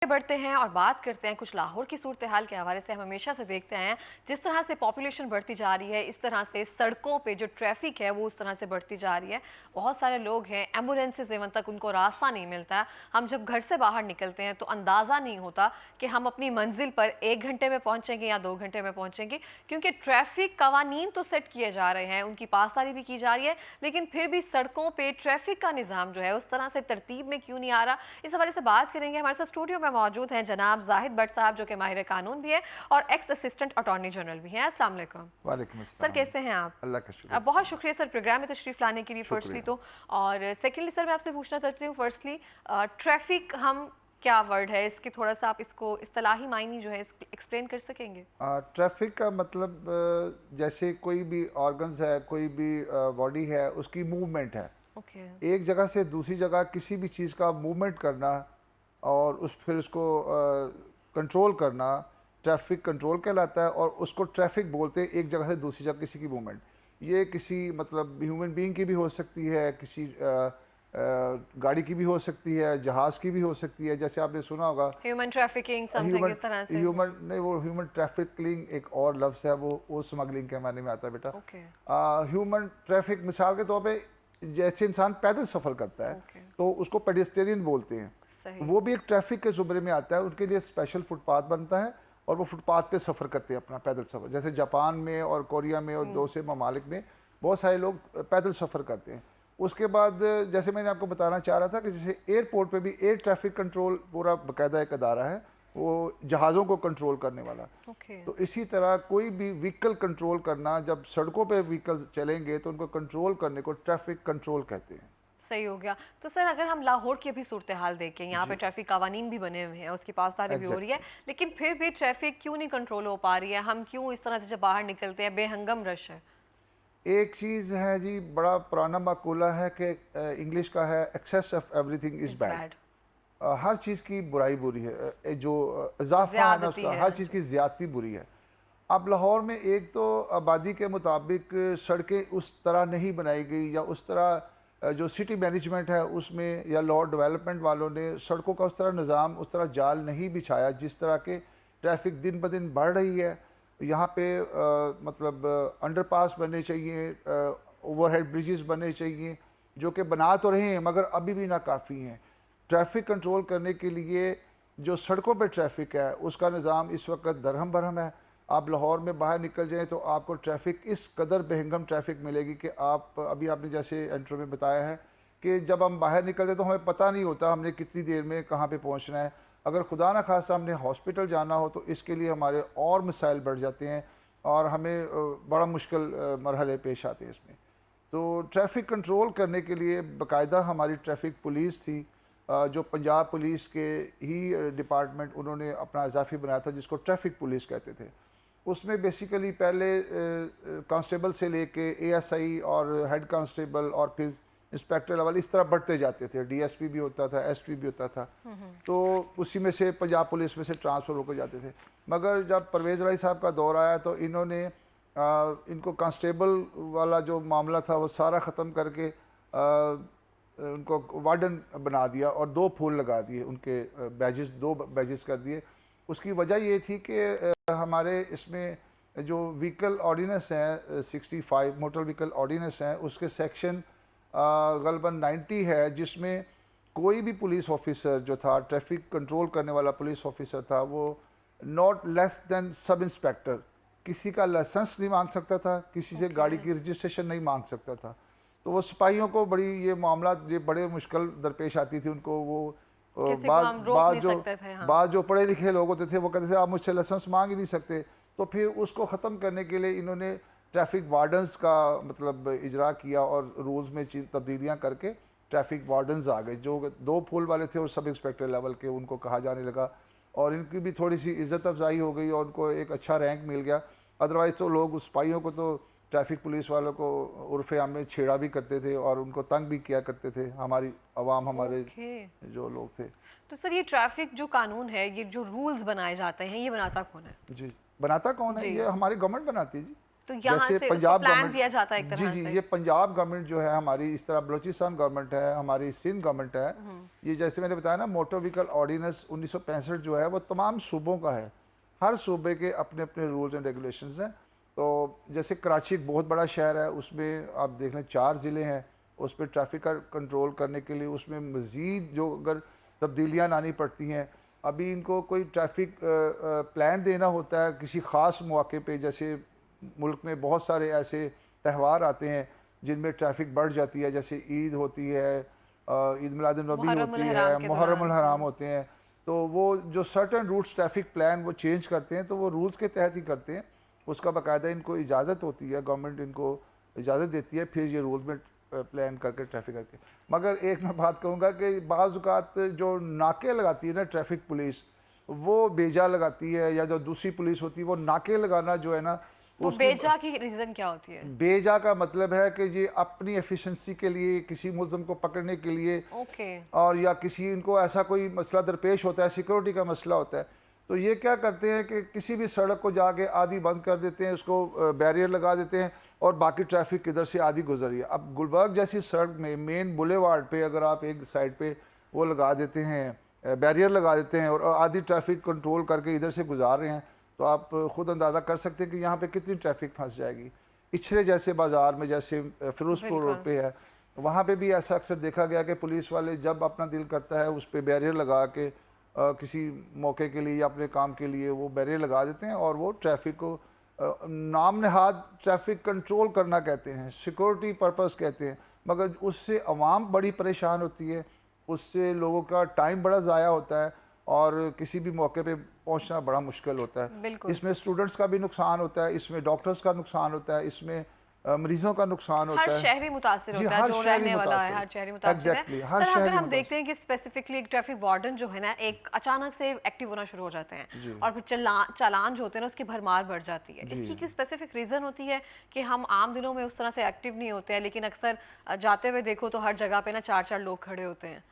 बढ़ते हैं और बात करते हैं कुछ लाहौर की सूरत हाल के हवाले से। हम हमेशा से देखते हैं जिस तरह से पॉपुलेशन बढ़ती जा रही है, इस तरह से सड़कों पे जो ट्रैफिक है वो उस तरह से बढ़ती जा रही है। बहुत सारे लोग हैं, एम्बुलेंसेज एवं तक उनको रास्ता नहीं मिलता है। हम जब घर से बाहर निकलते हैं तो अंदाज़ा नहीं होता कि हम अपनी मंजिल पर 1 घंटे में पहुँचेंगे या 2 घंटे में पहुँचेंगे, क्योंकि ट्रैफिक कवानीन तो सेट किए जा रहे हैं, उनकी पासदारी भी की जा रही है, लेकिन फिर भी सड़कों पर ट्रैफिक का निज़ाम जो है उस तरह से तरतीब में क्यों नहीं आ रहा। इस हवाले से बात करेंगे। हमारे साथ स्टूडियो में मौजूद हैं जनाब जाहिद भट्ट साहब, जो कि माहिर कानून भी है और एक्स असिस्टेंट अटॉर्नी जनरल भी हैं। अस्सलाम वालेकुम। वालेकुम सर, कैसे हैं आप? अल्लाह का शुक्र। बहुत शुक्रिया सर प्रोग्राम में तशरीफ लाने के लिए फर्स्टली तो। और सेकेंडली सर मैं आपसे पूछना चाहती हूँ, फर्स्टली ट्रैफिक हम क्या वर्ड है इसकी, थोड़ा सा आप इसको इस्तिलाही मायने जो है एक्सप्लेन कर सकेंगे? ट्रैफिक का मतलब जैसे कोई भी ऑर्गन्स है, कोई भी बॉडी है, उसकी मूवमेंट है। एक जगह से दूसरी जगह किसी भी चीज़ का मूवमेंट करना और फिर उसको कंट्रोल करना ट्रैफिक कंट्रोल कहलाता है। और उसको ट्रैफिक बोलते हैं एक जगह से दूसरी जगह किसी की मूवमेंट। ये किसी मतलब ह्यूमन बीइंग की भी हो सकती है, किसी गाड़ी की भी हो सकती है, जहाज की भी हो सकती है। जैसे आपने सुना होगा ह्यूमन ट्रैफिकिंग, समथिंग इस तरह से। ह्यूमन नहीं, वो ह्यूमन ट्रैफिकिंग एक और लफ्ज़ है, वो स्मगलिंग के मायने में आता है बेटा। ह्यूमन ट्रैफिक मिसाल के तौर पे जैसे इंसान पैदल सफ़र करता है तो उसको पेडेस्टेरियन बोलते हैं। वो भी एक ट्रैफिक के ज़ुमरे में आता है। उनके लिए स्पेशल फुटपाथ बनता है और वो फुटपाथ पे सफ़र करते हैं अपना पैदल सफ़र। जैसे जापान में और कोरिया में और दूसरे ममालिक में बहुत सारे लोग पैदल सफ़र करते हैं। उसके बाद जैसे मैंने आपको बताना चाह रहा था कि जैसे एयरपोर्ट पे भी एयर ट्रैफिक कंट्रोल पूरा बाकायदा एक अदारा है, वो जहाज़ों को कंट्रोल करने वाला। तो इसी तरह कोई भी व्हीकल कंट्रोल करना, जब सड़कों पे व्हीकल चलेंगे तो उनको कंट्रोल करने को ट्रैफिक कंट्रोल कहते हैं। सही हो गया। तो सर अगर हम लाहौर की अभी सूरत हाल देखें, यहाँ पे ट्रैफिक कवानीन भी बने हुए हैं, उसकी पासदारी भी हो रही है, लेकिन फिर भी ट्रैफिक क्यों नहीं कंट्रोल हो पा रही है? हम क्यों इस तरह से जब बाहर निकलते हैं बेहंगम रश है? एक चीज़ है जी, बड़ा पुराना मकूला है कि इंग्लिश का है, excess of everything is bad. हर चीज़ की बुराई बुरी है, जो इजाफा है ना उसका, हर चीज़ की ज़्यादती बुरी है। अब लाहौर में एक तो आबादी के मुताबिक सड़कें उस तरह नहीं बनाई गई, या उस तरह जो सिटी मैनेजमेंट है उसमें या लॉ डेवलपमेंट वालों ने सड़कों का उस तरह निज़ाम, उस तरह जाल नहीं बिछाया जिस तरह के ट्रैफिक दिन ब दिन बढ़ रही है। यहाँ पे मतलब अंडरपास बनने चाहिए, ओवरहेड ब्रिजेस बनने चाहिए, जो कि बना तो रहे हैं मगर अभी भी नाकाफ़ी हैं। ट्रैफिक कंट्रोल करने के लिए जो सड़कों पे ट्रैफिक है उसका निज़ाम इस वक्त दरहम बरहम है। आप लाहौर में बाहर निकल जाएं तो आपको ट्रैफिक इस कदर बेहंगम ट्रैफिक मिलेगी कि आप अभी आपने जैसे इंट्रो में बताया है कि जब हम बाहर निकलते तो हमें पता नहीं होता हमने कितनी देर में कहाँ पे पहुँचना है। अगर खुदा न खास्ता हमने हॉस्पिटल जाना हो तो इसके लिए हमारे और मसाइल बढ़ जाते हैं और हमें बड़ा मुश्किल मरहले पेश आते हैं इसमें। तो ट्रैफिक कंट्रोल करने के लिए बाकायदा हमारी ट्रैफिक पुलिस थी, जो पंजाब पुलिस के ही डिपार्टमेंट उन्होंने अपना इजाफी बनाया था जिसको ट्रैफिक पुलिस कहते थे। उसमें बेसिकली पहले कांस्टेबल से लेके एएसआई और हेड कांस्टेबल और फिर इंस्पेक्टर लेवल इस तरह बढ़ते जाते थे। डीएसपी भी होता था, एसपी भी होता था, तो उसी में से पंजाब पुलिस में से ट्रांसफ़र होकर जाते थे। मगर जब परवेज़ राय साहब का दौर आया तो इन्होंने इनको कांस्टेबल वाला जो मामला था वो सारा ख़त्म करके उनको वार्डन बना दिया और 2 फूल लगा दिए, उनके बैजेस 2 बैजेस कर दिए। उसकी वजह ये थी कि हमारे इसमें जो व्हीकल ऑर्डिनेंस है 65 मोटर व्हीकल ऑर्डिनेंस है, उसके सेक्शन गलबन 90 है, जिसमें कोई भी पुलिस ऑफिसर जो था, ट्रैफिक कंट्रोल करने वाला पुलिस ऑफिसर था, वो not less than sub inspector, किसी का लाइसेंस नहीं मांग सकता था, किसी से गाड़ी की रजिस्ट्रेशन नहीं मांग सकता था। तो वो सिपाहियों को बड़ी ये मामला ये बड़े मुश्किल दरपेश आती थी उनको। वो बाद जो पढ़े लिखे लोग होते थे वो कहते थे आप मुझसे लाइसेंस मांग ही नहीं सकते। तो फिर उसको ख़त्म करने के लिए इन्होंने ट्रैफिक वार्डन्स का मतलब इजरा किया और रूल्स में तब्दीलियाँ करके ट्रैफिक वार्डन्स आ गए, जो 2 फूल वाले थे और सब इंस्पेक्टर लेवल के उनको कहा जाने लगा और इनकी भी थोड़ी सी इज़्ज़त अफजाई हो गई और उनको एक अच्छा रैंक मिल गया। अदरवाइज़ तो लोग उस सिपाहियों को तो ट्रैफिक पुलिस वालों को उर्फ़े आम में छेड़ा भी करते थे और उनको तंग भी किया करते थे हमारी अवाम, हमारे जो लोग थे। तो सर ये ट्रैफिक जो कानून है, ये जो रूल्स बनाए जाते हैं, ये बनाता कौन है? जी, बनाता कौन है? ये हमारी गवर्नमेंट बनाती है जी। तो यहाँ जैसे से पंजाब प्लान गवर्नमेंट दिया जाता है एक जी तरह जी से। ये पंजाब गवर्नमेंट जो है हमारी, इस तरह बलूचिस्तान गवर्नमेंट है, हमारी सिंध गवर्नमेंट है, ये जैसे मैंने बताया ना मोटर व्हीकल ऑर्डिनेंस 1965 जो है वो तमाम सूबों का है, हर सूबे के अपने अपने रूल्स एंड रेगुलेशंस हैं। तो जैसे कराची एक बहुत बड़ा शहर है, उसमें आप देख लें 4 ज़िले हैं, उस पर ट्रैफिक का कंट्रोल करने के लिए उसमें मज़ीद जो अगर तब्दीलियाँ लानी पड़ती हैं, अभी इनको कोई ट्रैफिक प्लान देना होता है किसी ख़ास मौके पे, जैसे मुल्क में बहुत सारे ऐसे त्यौहार आते हैं जिनमें ट्रैफिक बढ़ जाती है, जैसे ईद होती है, ईद मिलादुन्नबी होती है, मुहर्रम हराम होते हैं, तो वो जो सर्टन रूट्स ट्रैफिक प्लान वो चेंज करते हैं, तो वो रूल्स के तहत ही करते हैं, उसका बाकायदा इनको इजाज़त होती है, गवर्नमेंट इनको इजाज़त देती है, फिर ये रूल में प्लान करके ट्रैफिक करके। मगर एक मैं बात कहूँगा कि बाज़ औक़ात जो नाके लगाती है ना ट्रैफिक पुलिस, वो बेजा लगाती है, या जो दूसरी पुलिस होती है वो नाके लगाना जो है ना, वो बेजा की रीज़न क्या होती है? बेजा का मतलब है कि ये अपनी एफिशिएंसी के लिए, किसी मुल्ज़िम को पकड़ने के लिए, और या किसी इनको ऐसा कोई मसला दरपेश होता है, सिक्योरिटी का मसला होता है, तो ये क्या करते हैं कि किसी भी सड़क को जाके आधी बंद कर देते हैं, उसको बैरियर लगा देते हैं, और बाकी ट्रैफिक किधर से आधी गुजर रही है। अब गुलबर्ग जैसी सड़क में मेन बुलेवार्ड पे अगर आप एक साइड पे वो लगा देते हैं, बैरियर लगा देते हैं, और आधी ट्रैफिक कंट्रोल करके इधर से गुजार रहे हैं, तो आप खुद अंदाज़ा कर सकते हैं कि यहाँ पे कितनी ट्रैफिक फंस जाएगी। इछरे जैसे बाज़ार में, जैसे फिरोजपुर रोड पे है, वहाँ पे भी ऐसा अक्सर देखा गया कि पुलिस वाले जब अपना दिल करता है उस पर बैरियर लगा के किसी मौके के लिए या अपने काम के लिए वो बैरियर लगा देते हैं, और वो ट्रैफिक को नाम नहाद ट्रैफिक कंट्रोल करना कहते हैं, सिक्योरिटी पर्पस कहते हैं, मगर उससे अवाम बड़ी परेशान होती है, उससे लोगों का टाइम बड़ा ज़ाया होता है, और किसी भी मौके पे पहुंचना बड़ा मुश्किल होता है। इसमें स्टूडेंट्स का भी नुकसान होता है, इसमें डॉक्टर्स का नुकसान होता है, इसमें मरीजों का नुकसान होता है, हर शहरी मुतासिर होता है, जो रहने वाला है हर शहरी मुतासिर है। सर अगर हम देखते हैं कि स्पेसिफिकली एक ट्रैफिक वार्डन जो है ना, एक अचानक से एक्टिव होना शुरू हो जाते हैं, और फिर चालान जो होते हैं ना उसकी भरमार बढ़ जाती है, इसकी कोई स्पेसिफिक रीजन होती है कि हम आम दिनों में उस तरह से एक्टिव नहीं होते हैं, लेकिन अक्सर जाते हुए देखो तो हर जगह पे ना 4-4 लोग खड़े होते हैं?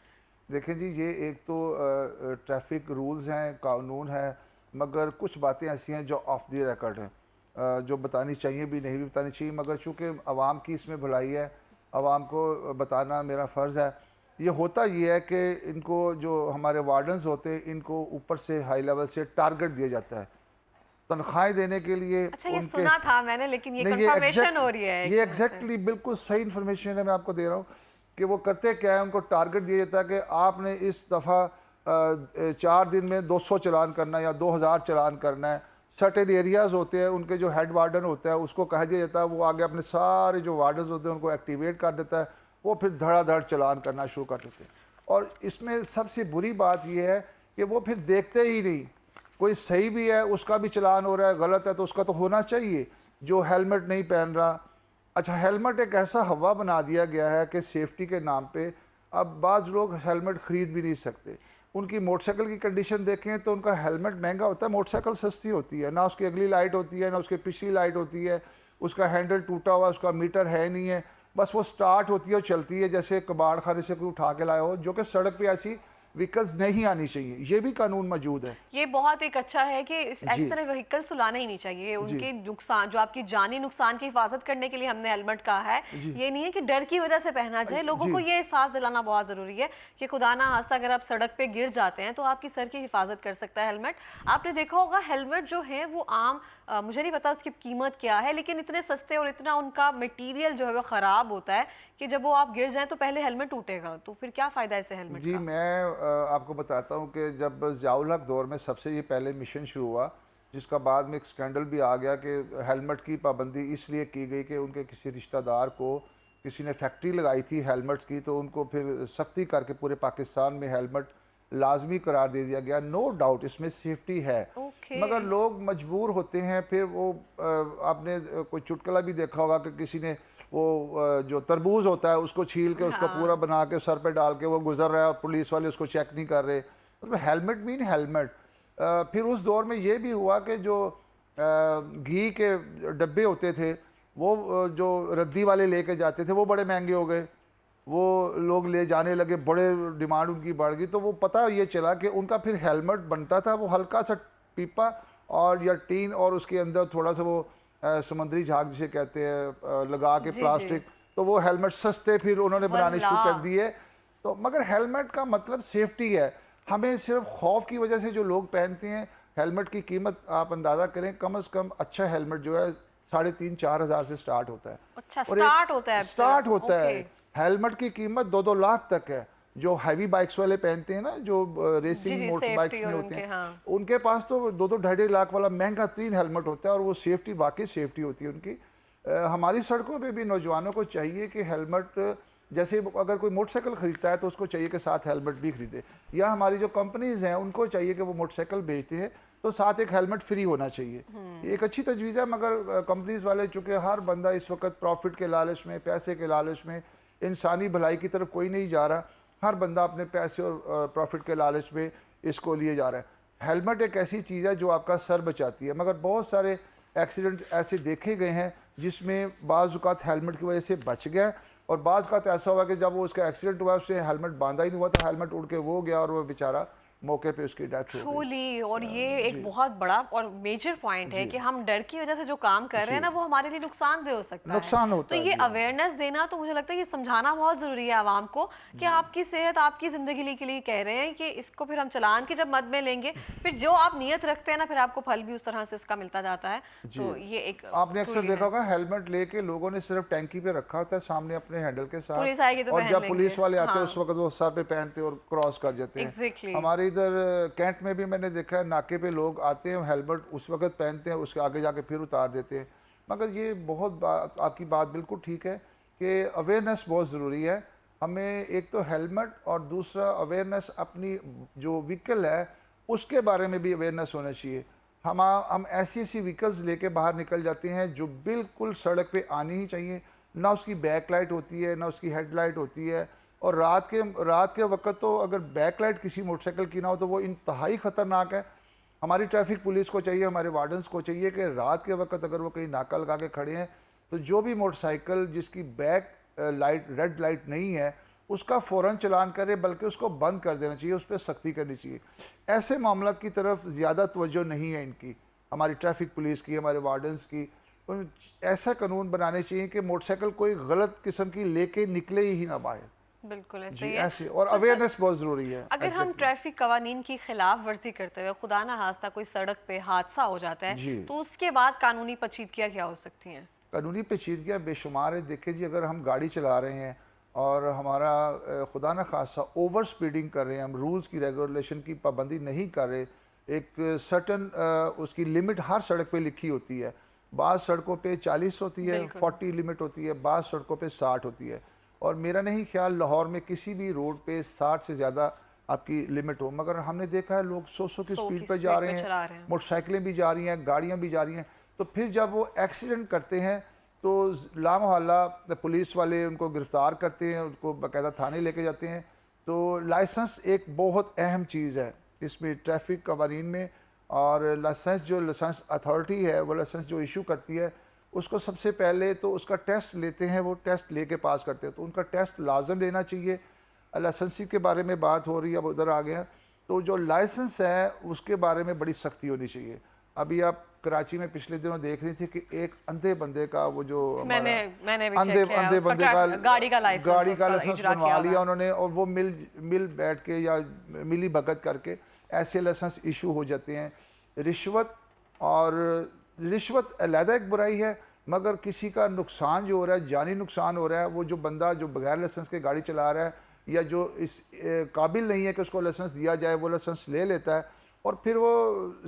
देखें जी, ये एक तो ट्रैफिक रूल्स हैं, कानून है, मगर कुछ बातें ऐसी हैं जो ऑफ द रिकॉर्ड हैं, जो बतानी चाहिए भी, नहीं भी बतानी चाहिए, मगर चूँकि आवाम की इसमें भलाई है, आवाम को बताना मेरा फ़र्ज़ है। ये होता ये है कि इनको जो हमारे वार्डन्स होते हैं, इनको ऊपर से हाई लेवल से टारगेट दिया जाता है तनख्वाहें देने के लिए। अच्छा, ये सुना था मैंने, लेकिन ये कंफर्मेशन हो रही है। ये एग्जैक्टली बिल्कुल सही इन्फॉर्मेशन है, मैं आपको दे रहा हूँ कि वो करते क्या है, उनको टारगेट दिया जाता है कि आपने इस दफ़ा 4 दिन में 200 चलान करना है या 2000 चलान करना है। सर्टेन एरियाज़ होते हैं, उनके जो हेड वार्डन होता है उसको कह दिया जाता है, वो आगे अपने सारे जो वार्डन होते हैं उनको एक्टिवेट कर देता है, वो फिर धड़ाधड़ चलान करना शुरू कर देते हैं। और इसमें सबसे बुरी बात यह है कि वो फिर देखते ही नहीं, कोई सही भी है उसका भी चलान हो रहा है, गलत है तो उसका तो होना चाहिए। जो हेलमेट नहीं पहन रहा, अच्छा हेलमेट एक ऐसा हवा बना दिया गया है कि सेफ्टी के नाम पे अब बाज़ लोग हेलमेट ख़रीद भी नहीं सकते। उनकी मोटरसाइकिल की कंडीशन देखें तो उनका हेलमेट महंगा होता है, मोटरसाइकिल सस्ती होती है, ना उसकी अगली लाइट होती है ना उसकी पिछली लाइट होती है, उसका हैंडल टूटा हुआ, उसका मीटर है नहीं है, बस वो स्टार्ट होती है और चलती है जैसे कबाड़ खाने से कोई उठा के लाया हो, जो कि सड़क पे ऐसी व्हीकल्स नहीं आनी चाहिए। ये भी कानून मौजूद है। ये बहुत एक अच्छा है कि इस तरह व्हीकल्स लाना ही नहीं चाहिए। उनके नुकसान, जो आपकी जानी नुकसान की हिफाजत करने के लिए हमने हेलमेट कहा है, ये नहीं है कि डर की वजह से पहना जाए। लोगों को ये एहसास दिलाना बहुत जरूरी है कि खुदा ना खास्ता अगर आप सड़क पे गिर जाते हैं तो आपकी सर की हिफाजत कर सकता है हेलमेट। आपने देखा होगा हेलमेट जो है वो आम, मुझे नहीं पता उसकी कीमत क्या है, लेकिन इतने सस्ते और इतना उनका मटेरियल जो है वो ख़राब होता है कि जब वो आप गिर जाएं तो पहले हेलमेट टूटेगा, तो फिर क्या फ़ायदा है इसे हेलमेट जी का? मैं आपको बताता हूँ कि जब ज़ियाउल हक दौर में सबसे ये पहले मिशन शुरू हुआ, जिसका बाद में एक स्कैंडल भी आ गया कि हेलमेट की पाबंदी इसलिए की गई कि उनके किसी रिश्तेदार को किसी ने फैक्ट्री लगाई थी हेलमेट की, तो उनको फिर सख्ती करके पूरे पाकिस्तान में हेलमेट लाजमी करार दे दिया गया। नो डाउट इसमें सेफ्टी है, मगर लोग मजबूर होते हैं। फिर वो आपने कोई चुटकुला भी देखा होगा कि किसी ने वो जो तरबूज होता है उसको छील के उसका पूरा बना के सर पे डाल के वो गुजर रहा है और पुलिस वाले उसको चेक नहीं कर रहे। मतलब हेलमेट मीन हेलमेट। फिर उस दौर में ये भी हुआ कि जो घी के डब्बे होते थे वो जो रद्दी वाले लेके जाते थे वो बड़े महंगे हो गए, वो लोग ले जाने लगे, बड़े डिमांड उनकी बढ़ गई। तो वो पता ये चला कि उनका फिर हेलमेट बनता था वो हल्का सा पीपा और या टीन और उसके अंदर थोड़ा सा वो समुद्री झाग जिसे कहते हैं, लगा के जी, प्लास्टिक, तो वो हेलमेट सस्ते फिर उन्होंने बनाने शुरू कर दिए। तो मगर हेलमेट का मतलब सेफ्टी है। हमें सिर्फ खौफ की वजह से जो लोग पहनते हैं, हेलमेट की कीमत आप अंदाज़ा करें, कम से कम अच्छा हेलमेट जो है 3,500-4,000 से स्टार्ट होता है। अच्छा, और स्टार्ट होता है? स्टार्ट होता है। ओके। हेलमेट की कीमत 2-2 लाख तक है। जो हैवी बाइक्स वाले पहनते हैं ना, जो जी रेसिंग जी, मोटर बाइक्स सेफ्टी में और होते उनके, हैं, हाँ। उनके पास तो 2-2 ढाई-ढाई लाख वाला महंगा 3 हेलमेट होता है, और वो सेफ्टी वाकई सेफ्टी होती है उनकी। हमारी सड़कों पे भी नौजवानों को चाहिए कि हेलमेट, जैसे अगर कोई मोटरसाइकिल खरीदता है तो उसको चाहिए कि साथ हेलमेट भी खरीदे, या हमारी जो कंपनीज हैं उनको चाहिए कि वो मोटरसाइकिल बेचते हैं तो साथ एक हेलमेट फ्री होना चाहिए। ये एक अच्छी तजवीज़ है, मगर कंपनीज वाले, चूँकि हर बंदा इस वक्त प्रॉफिट के लालच में, पैसे के लालच में, इंसानी भलाई की तरफ कोई नहीं जा रहा, हर बंदा अपने पैसे और प्रॉफिट के लालच में इसको लिए जा रहा है। हेलमेट एक ऐसी चीज़ है जो आपका सर बचाती है, मगर बहुत सारे एक्सीडेंट ऐसे देखे गए हैं जिसमें बाज़ औक़ात हेलमेट की वजह से बच गया, और बाज़ औक़ात ऐसा हुआ कि जब वो उसका एक्सीडेंट हुआ, उससे हेलमेट बांधा ही नहीं हुआ, तो हेलमेट उड़ के वो गया और वो बेचारा मौके पे उसकी डेथ हो गई। ट्रूली, और ये एक बहुत बड़ा और मेजर पॉइंट है कि हम डर की वजह से जो काम कर रहे हैं ना, वो हमारे लिए नुकसानदेह हो सकता है। नुकसान होता तो है ये जी। अवेयरनेस देना, तो मुझे लगता है ये समझाना बहुत ज़रूरी है आवाम को कि आपकी सेहत आपकी ज़िंदगी के लिए कह रहे हैं कि इसको फिर हम चलान की जब मद में लेंगे, फिर जो आप नियत रखते हैं ना, फिर आपको फल भी उस तरह से इसका मिलता जाता है। तो ये एक आपने अक्सर देखा होगा हेलमेट लेके लोगों ने सिर्फ टैंकी पे रखा होता है सामने अपने हैंडल के साथ, पुलिस आएगी तो और पहन जब लेंगे। पुलिस वाले आते हैं हाँ। उस वक्त वो सर पे पहनते और क्रॉस कर जाते हैं। एग्जैक्टली। हमारे इधर कैंट में भी मैंने देखा है, नाके पे लोग आते हैं, हेलमेट उस वक्त पहनते हैं, उसके आगे जाके फिर उतार देते हैं। मगर ये बहुत आपकी बात बिल्कुल ठीक है कि अवेयरनेस बहुत ज़रूरी है। हमें एक तो हेलमेट, और दूसरा अवेयरनेस अपनी जो व्हीकल है उसके बारे में भी अवेयरनेस होना चाहिए। हम ऐसी ऐसी व्हीकल्स लेके बाहर निकल जाते हैं जो बिल्कुल सड़क पे आनी ही चाहिए, ना उसकी बैक लाइट होती है, ना उसकी हेडलाइट होती है, और रात के वक्त तो अगर बैक लाइट किसी मोटरसाइकिल की ना हो तो वो इंतहाई ख़तरनाक है। हमारी ट्रैफिक पुलिस को चाहिए, हमारे वार्डन्स को चाहिए कि रात के वक्त अगर वो कहीं नाका लगा के खड़े हैं तो जो भी मोटरसाइकिल जिसकी बैक लाइट रेड लाइट नहीं है उसका फ़ौरन चलान करे, बल्कि उसको बंद कर देना चाहिए, उस पर सख्ती करनी चाहिए। ऐसे मामलों की तरफ ज़्यादा तवज्जो नहीं है इनकी, हमारी ट्रैफिक पुलिस की, हमारे वार्डन्स की। ऐसा कानून बनाने चाहिए कि मोटरसाइकिल कोई गलत किस्म की लेके निकले ही ना बाहर। बिल्कुल ऐसे जी, ही है। ऐसे, और तो अवेयरनेस बहुत ज़रूरी है। अगर हम ट्रैफिक कवानीन की खिलाफ वर्जी करते हुए खुदा ना खास्ता कोई सड़क पे हादसा हो जाता है, तो उसके बाद कानूनी पेचीदगियां क्या हो सकती हैं? कानूनी पेचीदगियाँ बेशुमार है। देखिए जी, अगर हम गाड़ी चला रहे हैं और हमारा खुदा न खासा ओवर स्पीडिंग कर रहे हैं, हम रूल्स की रेगुलेशन की पाबंदी नहीं कर रहे, एक सर्टन उसकी लिमिट हर सड़क पे लिखी होती है। बाज़ सड़कों पे 40 होती है, 40 लिमिट होती है, बाज़ सड़कों पे 60 होती है, और मेरा नहीं ख्याल लाहौर में किसी भी रोड पे 60 से ज़्यादा आपकी लिमिट हो। मगर हमने देखा है लोग 100 की स्पीड पे जा रहे हैं, मोटरसाइकिलें भी जा रही हैं, गाड़ियाँ भी जा रही हैं। तो फिर जब वो एक्सीडेंट करते हैं तो लामहल्ला पुलिस वाले उनको गिरफ्तार करते हैं, उनको बाकायदा थाने लेके जाते हैं। तो लाइसेंस एक बहुत अहम चीज़ है इसमें ट्रैफिक कवानीन में, और लाइसेंस अथॉरिटी है, वो लाइसेंस जो इशू करती है उसको सबसे पहले तो उसका टेस्ट लेते हैं, वो टेस्ट लेके पास करते हैं, तो उनका टेस्ट लाजम लेना चाहिए। लाइसेंसी के बारे में बात हो रही है, अब उधर आ गया, तो जो लाइसेंस है उसके बारे में बड़ी सख्ती होनी चाहिए। अभी आप कराची में पिछले दिनों देख रही थी कि एक अंधे बंदे का वो जो मैंने भी अंधे बंदे का गाड़ी का लाइसेंस बनवा लिया उन्होंने, और वो मिल बैठ के या मिली भगत करके ऐसे लाइसेंस इशू हो जाते हैं। रिश्वत अलहदा एक बुराई है, मगर किसी का नुकसान जो हो रहा है, जानी नुकसान हो रहा है, वो जो बंदा जो बगैर लाइसेंस के गाड़ी चला रहा है या जो इस काबिल नहीं है कि उसको लाइसेंस दिया जाए, वो लाइसेंस ले लेता है, और फिर वो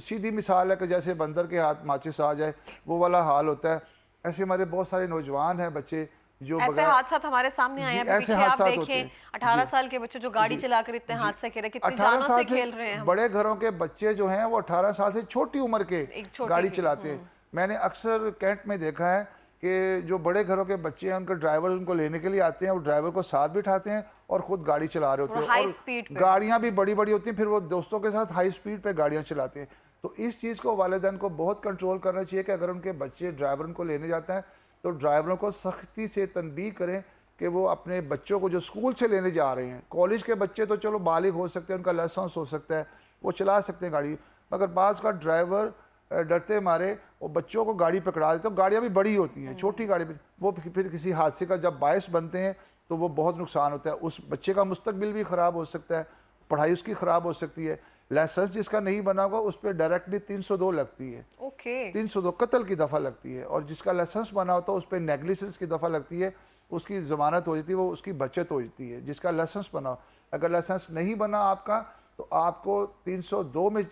सीधी मिसाल है कि जैसे बंदर के हाथ माचिस आ जाए, वो वाला हाल होता है। ऐसे हमारे बहुत सारे नौजवान हैं, बच्चे जो ऐसे हादसा हमारे सामने आए हैं। पीछे आप देखें 18 साल के बच्चे जो गाड़ी चलाकर इतने हादसे खेल रहे, कितनी जानों से खेल रहे हैं। बड़े घरों के बच्चे जो हैं वो 18 साल से छोटी उम्र के गाड़ी चलाते हैं। मैंने अक्सर कैंट में देखा है कि जो बड़े घरों के बच्चे हैं उनके ड्राइवर उनको लेने के लिए आते हैं, वो ड्राइवर को साथ बिठाते हैं और खुद गाड़ी चला रहे होते हैं, और गाड़ियां भी बड़ी बड़ी होती हैं, फिर वो दोस्तों के साथ हाई स्पीड पे गाड़ियां चलाते हैं। तो इस चीज़ को वालिदैन को बहुत कंट्रोल करना चाहिए कि अगर उनके बच्चे ड्राइवर उनको लेने जाता है तो ड्राइवरों को सख्ती से तनबीह करें कि वो अपने बच्चों को जो स्कूल से लेने जा रहे हैं, कॉलेज के बच्चे तो चलो बालिग हो सकते हैं, उनका लाइसेंस हो सकता है, वो चला सकते हैं गाड़ी, मगर बाज़ का ड्राइवर डरते मारे और बच्चों को गाड़ी पकड़ा देते हैं। गाड़ियाँ भी बड़ी होती हैं, छोटी गाड़ी भी, वो फिर किसी हादसे का जब बायस बनते हैं तो वो बहुत नुकसान होता है। उस बच्चे का मुस्तकबिल भी ख़राब हो सकता है, पढ़ाई उसकी ख़राब हो सकती है। लाइसेंस जिसका नहीं बना होगा उस पर डायरेक्टली 302 लगती है। ओके 302 कत्ल की दफ़ा लगती है। और जिसका लाइसेंस बना होता है उस पर नेगलिजेंस की दफ़ा लगती है, उसकी ज़मानत हो जाती है, वो उसकी बचत हो जाती है। जिसका लाइसेंस बना, अगर लाइसेंस नहीं बना आपका तो आपको 302 में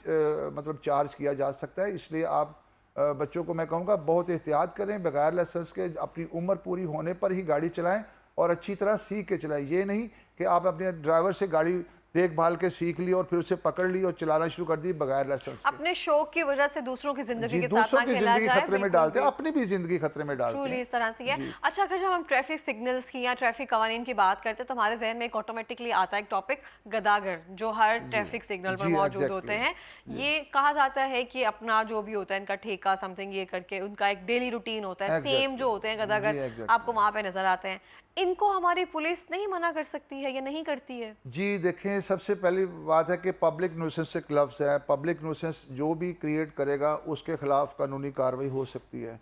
मतलब चार्ज किया जा सकता है। इसलिए आप बच्चों को मैं कहूँगा बहुत एहतियात करें, बगैर लाइसेंस के अपनी उम्र पूरी होने पर ही गाड़ी चलाएं और अच्छी तरह सीख के चलाएं। ये नहीं कि आप अपने ड्राइवर से गाड़ी देखभाल के सीख ली और फिर उसे पकड़ ली और चलाना शुरू कर दी बगैर लाइसेंस के। अपने शौक की वजह से दूसरों की जिंदगी के साथ दूसरों ना की खेला जिंदगी जाए, खतरे में बिल्कुल डालते हैं, भी। अपनी भी जिंदगी खतरे में डालते ट्रूली हैं। इस तरह से है। अच्छा, अगर जब हम ट्रैफिक सिग्नल्स की या ट्रैफिक कवानीन की बात करते हैं तो हमारे जहन में एक ऑटोमेटिकली आता है एक टॉपिक, गदागर, जो हर ट्रैफिक सिग्नल पर मौजूद होते हैं। ये कहा जाता है कि अपना जो भी होता है इनका ठेका समथिंग ये करके उनका एक डेली रूटीन होता है, सेम जो होते हैं गदागर आपको वहां पे नजर आते हैं। इनको हमारी पुलिस नहीं मना कर सकती है या नहीं करती है? जी देखें, सबसे पहली बात है कि पब्लिक न्यूसेंस से क्लब्स है। पब्लिक न्यूसेंस जो भी क्रिएट करेगा उसके खिलाफ कानूनी कार्रवाई हो सकती है।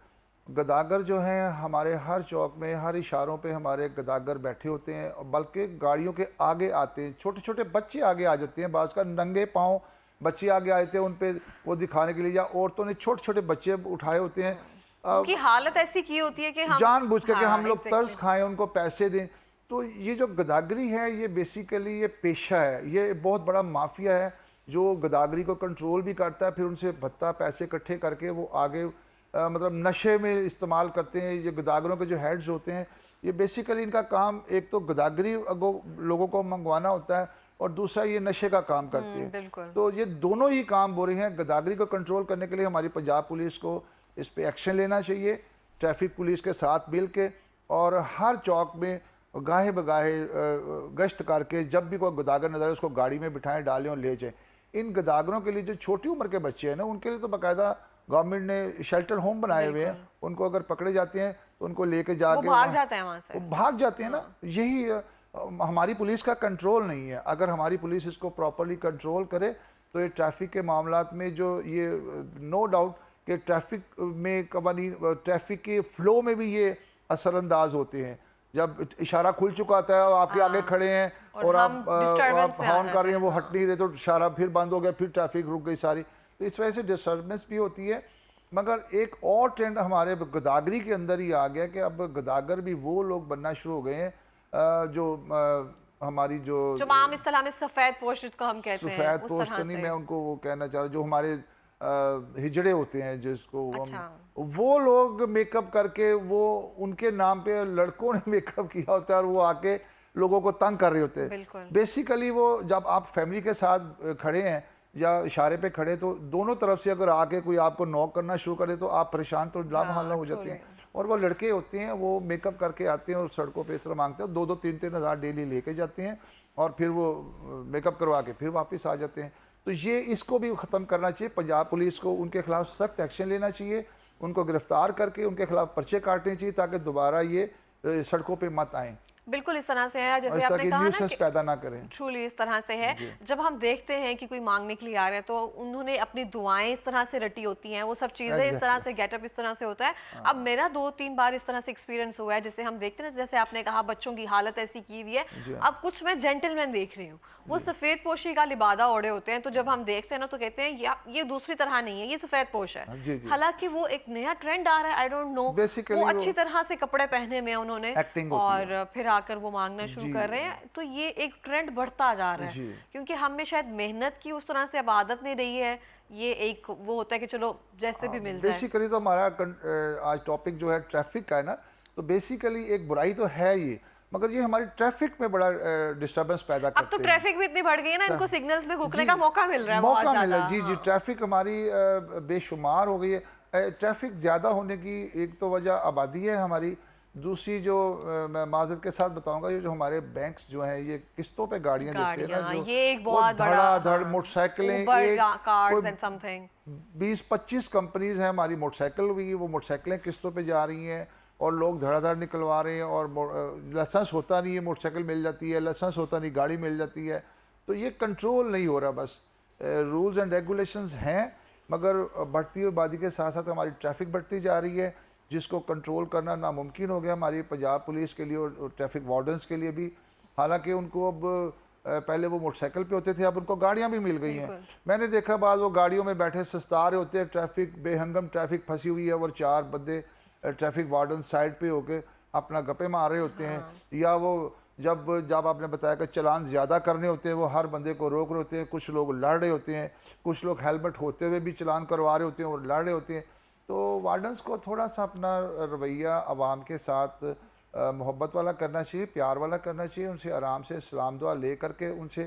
गदागर जो हैं हमारे हर चौक में, हर इशारों पे हमारे गदागर बैठे होते हैं, बल्कि गाड़ियों के आगे आते हैं। छोटे छोटे बच्चे आगे आ जाते हैं, बाज़ का नंगे पाँव बच्चे आगे आए थे, उन पे वो दिखाने के लिए, या औरतों ने छोटे छोटे बच्चे उठाए होते हैं। उनकी हालत ऐसी की होती है कि हम जानबूझ के कि हाँ, हम लोग तर्स खाएं, उनको पैसे दें। तो ये जो गदागरी है ये बेसिकली ये पेशा है, ये बहुत बड़ा माफिया है जो गदागरी को कंट्रोल भी करता है, फिर उनसे भत्ता पैसे इकट्ठे करके वो आगे मतलब नशे में इस्तेमाल करते हैं। ये गदागरों के जो हेड्स होते हैं ये बेसिकली इनका काम एक तो गदागरी लोगों को मंगवाना होता है और दूसरा ये नशे का काम करते हैं। तो ये दोनों ही काम हो रहे हैं। गदागरी को कंट्रोल करने के लिए हमारी पंजाब पुलिस को इस पर एक्शन लेना चाहिए, ट्रैफिक पुलिस के साथ मिल के, और हर चौक में गाहे बगाहे गश्त करके जब भी कोई गदागर नजर आए उसको गाड़ी में बिठाएं, डालें और ले जाएं। इन गदागरों के लिए जो छोटी उम्र के बच्चे हैं ना, उनके लिए तो बाकायदा गवर्नमेंट ने शेल्टर होम बनाए हुए हैं। उनको अगर पकड़े जाते हैं तो उनको लेके जाके भाग जाते हैं वहाँ से, वो भाग जाते हैं ना। यही हमारी पुलिस का कंट्रोल नहीं है। अगर हमारी पुलिस इसको प्रॉपरली कंट्रोल करे तो ये ट्रैफिक के मामलात में जो ये नो डाउट कि ट्रैफिक में कवानीन, ट्रैफिक के फ्लो में भी ये असरअंदाज होते हैं। जब इशारा खुल चुका होता है और आपके आगे खड़े हैं और आप हॉर्न कर रहे हैं, वो हट नहीं रहे, तो इशारा फिर बंद हो गया, फिर ट्रैफिक रुक गई सारी। तो इस वजह से डिस्टर्बेंस भी होती है। मगर एक और ट्रेंड हमारे गदागरी के अंदर ही आ गया कि अब गदागर भी वो लोग बनना शुरू हो गए हैं जो हमारी जो आम इस्तेलाह में सफेद पोश जिसको हम कहते हैं, सफेद पोश तो नहीं, मैं उनको वो कहना चाह रहा हूँ, जो हमारे हिजड़े होते हैं जिसको वो लोग मेकअप करके, वो उनके नाम पे लड़कों ने मेकअप किया होता है और वो आके लोगों को तंग कर रहे होते हैं। बेसिकली वो जब आप फैमिली के साथ खड़े हैं या इशारे पे खड़े, तो दोनों तरफ से अगर आके कोई आपको नॉक करना शुरू करे तो आप परेशान तो लामहल्ला हो जाते हैं। और वो लड़के होते हैं, वो मेकअप करके आते हैं और सड़कों पे इस तरह मांगते हैं, 2-3 हज़ार डेली लेके जाते हैं और फिर वो मेकअप करवा के फिर वापस आ जाते हैं। तो ये इसको भी ख़त्म करना चाहिए। पंजाब पुलिस को उनके खिलाफ सख्त एक्शन लेना चाहिए, उनको गिरफ्तार करके उनके खिलाफ पर्चे काटने चाहिए ताकि दोबारा ये सड़कों पे मत आएँ। बिल्कुल इस तरह से है, जैसे आपने कहा ना कि पैदा ना करें। ट्रूली इस तरह से है। जब हम देखते हैं कि कोई मांगने के लिए आ रहा है तो उन्होंने अपनी दुआएं इस तरह से रटी होती हैं, वो सब चीजें इस तरह से, गेटअप इस तरह से होता है। अब मेरा 2-3 बार इस तरह से एक्सपीरियंस हुआ है, जैसे हम देखते हैं, जैसे आपने कहा बच्चों की हालत ऐसी की हुई है। अब कुछ मैं जेंटलमैन देख रही हूँ, वो सफेद पोशी का लिबादा ओढ़े होते हैं, तो जब हम देखते हैं ना तो कहते हैं ये दूसरी तरह नहीं है, ये सफेद पोश है। हालांकि वो एक नया ट्रेंड आ रहा है, आई डोंट नो, वो अच्छी तरह से कपड़े पहने में उन्होंने और फिर आकर वो मांगना शुरू कर रहे हैं। तो ये एक ट्रेंड बढ़ता जा रहा है क्योंकि हमें शायद मेहनत की उस तरह से अब आदत नहीं रही है। ये एक वो होता है कि चलो जैसे भी मिल जाए। बेसिकली तो हमारा आज टॉपिक जो है ट्रैफिक का है ना, तो बेसिकली एक बुराई तो है ये, मगर ये हमारी ट्रैफिक में बड़ा डिस्टर्बेंस पैदा करते हैं। अब तो ट्रैफिक भी इतनी बढ़ गई है ना, इनको सिग्नल्स में रुकने का मौका मिल रहा है, मौका मिला। जी जी, ट्रैफिक हमारी बेशुमार हो गई है। ट्रैफिक ज़्यादा होने की एक तो वजह आबादी है हमारी, दूसरी जो मैं माजरत के साथ बताऊंगा, ये जो हमारे बैंक्स जो हैं ये किस्तों पे गाड़ियां देते हैं ना, जो ये एक बहुत बड़ा धड़ मोटरसाइकिलें, 20-25 कंपनीज हैं हमारी मोटरसाइकिल भी, वो मोटरसाइकिलें किस्तों पे जा रही हैं और लोग धड़ाधड़ निकलवा रहे हैं। और लाइसेंस होता नहीं है, मोटरसाइकिल मिल जाती है, लाइसेंस होता नहीं, गाड़ी मिल जाती है। तो ये कंट्रोल नहीं हो रहा। बस रूल्स एंड रेगुलेशंस हैं, मगर बढ़ती हुई आबादी के साथ साथ हमारी ट्रैफिक बढ़ती जा रही है, जिसको कंट्रोल करना नामुमकिन हो गया हमारी पंजाब पुलिस के लिए और ट्रैफिक वार्डन्स के लिए भी। हालांकि उनको अब पहले वो मोटरसाइकिल पे होते थे, अब उनको गाड़ियां भी मिल गई हैं। मैंने देखा बाद वो गाड़ियों में बैठे सस्ता रहे होते हैं, ट्रैफिक बेहंगम ट्रैफिक फंसी हुई है और 4 बंदे ट्रैफिक वार्डन साइड पे होके अपना गप्पे मार रहे होते हैं। या वो जब आपने बताया कि चालान ज़्यादा करने होते हैं, वो हर बंदे को रोक रहे होते हैं, कुछ लोग लड़ रहे होते हैं, कुछ लोग हेलमेट होते हुए भी चालान करवा रहे होते हैं और लड़ रहे होते हैं। तो वार्डन्स को थोड़ा सा अपना रवैया आवाम के साथ मोहब्बत वाला करना चाहिए, प्यार वाला करना चाहिए। उनसे आराम से सलाम दुआ ले करके उनसे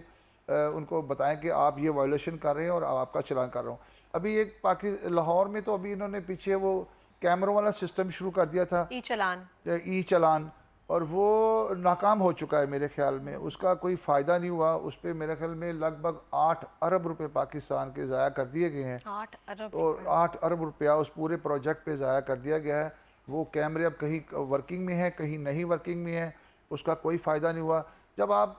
उनको बताएं कि आप ये वायलेशन कर रहे हैं और आपका चालान कर रहा हूँ। अभी एक लाहौर में तो अभी इन्होंने पीछे वो कैमरों वाला सिस्टम शुरू कर दिया था, ई चालान, और वो नाकाम हो चुका है मेरे ख्याल में। उसका कोई फ़ायदा नहीं हुआ। उस पर मेरे ख्याल में लगभग 8 अरब रुपए पाकिस्तान के ज़ाया कर दिए गए हैं। 8 अरब और 8 अरब रुपया उस पूरे प्रोजेक्ट पे ज़ाया कर दिया गया है। वो कैमरे अब कहीं वर्किंग में है, कहीं नहीं वर्किंग में है, उसका कोई फ़ायदा नहीं हुआ। जब आप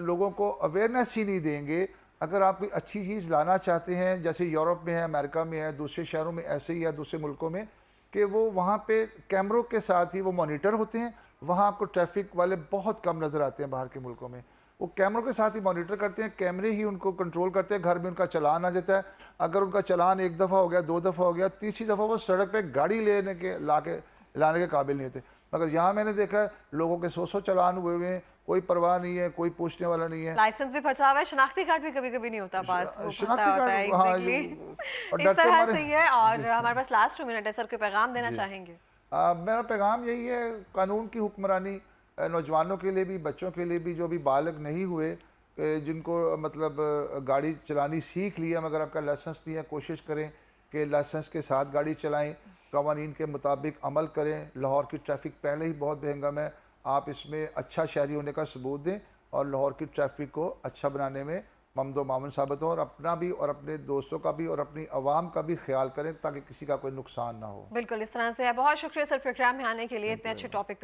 लोगों को अवेयरनेस ही नहीं देंगे, अगर आप कोई अच्छी चीज़ लाना चाहते हैं, जैसे यूरोप में है, अमेरिका में है, दूसरे शहरों में ऐसे ही है, दूसरे मुल्कों में, कि वो वहाँ पे कैमरों के साथ ही वो मॉनिटर होते हैं। वहाँ आपको ट्रैफिक वाले बहुत कम नज़र आते हैं बाहर के मुल्कों में। वो कैमरों के साथ ही मॉनिटर करते हैं, कैमरे ही उनको कंट्रोल करते हैं। घर में उनका चालान आ जाता है। अगर उनका चालान 1 दफ़ा हो गया, 2 दफ़ा हो गया, तीसरी दफ़ा वो सड़क पे गाड़ी लाने के काबिल नहीं होते। मगर यहाँ मैंने देखा है लोगों के 100 चालान हुए हुए हैं, कोई परवाह नहीं है, कोई पूछने वाला नहीं है। लाइसेंस भी फंसा हुआ है, शनाख्ती कार्ड भी कभी-कभी नहीं होता पास, वो फंसा होता है। हाँ, एग्जैक्टली इस तरह से ही है। और हमारे पास लास्ट 2 मिनट है सर, कोई पैगाम देना चाहेंगे? मेरा पैगाम यही है, कानून की हुक्मरानी नौजवानों के लिए भी, बच्चों के लिए भी, जो भी बालिग नहीं हुए, जिनको मतलब गाड़ी चलानी सीख लिया मगर आपका लाइसेंस नहीं है, कोशिश करें कि लाइसेंस के साथ गाड़ी चलाएं, कवानीन के मुताबिक अमल करें। लाहौर की ट्रैफिक पहले ही बहुत बेहंगम है, आप इसमें अच्छा शहरी होने का सबूत दें और लाहौर की ट्रैफिक को अच्छा बनाने में ममदो मामून साबित हो, और अपना भी और अपने दोस्तों का भी और अपनी आवाम का भी ख्याल करें ताकि किसी का कोई नुकसान ना हो। बिल्कुल इस तरह से है। बहुत शुक्रिया सर प्रोग्राम में आने के लिए, इतने अच्छे टॉपिक पे